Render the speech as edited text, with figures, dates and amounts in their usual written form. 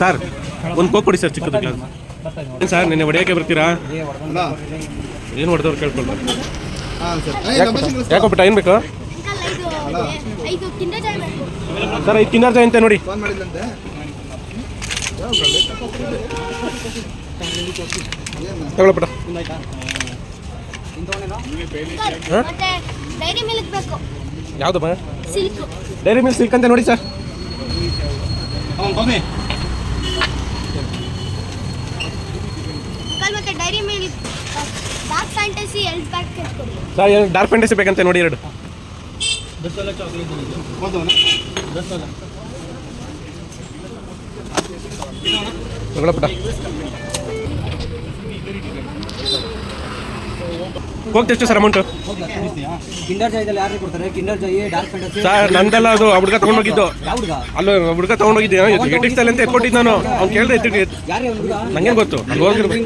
Sir ಒಂದು coke ಕೊಡಿ sir ಚಿಕ್ಕದು ಗ್ಲಾಸ್. ಏನು ಸರ್ ನಿನ್ನೆ ಹೊಡೆಯೋಕ್ಕೆ ಬರ್ತೀರಾ? ಏನು ಹೊಡೆದವ್ರು ಕೇಳ್ಕೊಳ್ತಾರೆ. ಯಾಕೋ ಬಿಟ್ಟ ಏನು ಬೇಕು ಸರ್? 5 ಕಿಂಡರ್ ಜಾಯ್ ಅಂತ ನೋಡಿ. ತಗೊಳಪಟ. ಯಾವುದಮ್ಮ? ಡೈರಿ ಮಿಲ್ಕ್ ಸಿಲ್ಕ್ ಅಂತ ನೋಡಿ ಸರ್. ಸರ್ ಡಾರ್ಕ್ ಫ್ಯಾಂಟಸಿ ಬೇಕಂತ ನೋಡಿ 2. ತಗೊಳಪಟ. ಹೋಗ್ತಾ ಎಷ್ಟು ಸರ್ ಅಮೌಂಟು? ಸರ್ ನಂದೆಲ್ಲ ಅದು ಹುಡುಗ ತೊಗೊಂಡೋಗಿದ್ದು. ಅಲ್ಲ ಹುಡುಗ ತೊಗೊಂಡೋಗಿದ್ದೆ ಎಟ್ಟಿಕ್ಸಲ್ಲಿ ಅಂತ ಎತ್ಕೊಟ್ಟಿದ್ದು ನಾನು. ಅವ್ನು ಕೇಳಿದೆ ಎತ್ತಿಗೆ ನಂಗೇನು ಗೊತ್ತು ಅಲ್ಲಿ ಹೋಗಿರ್ಬೇಕು.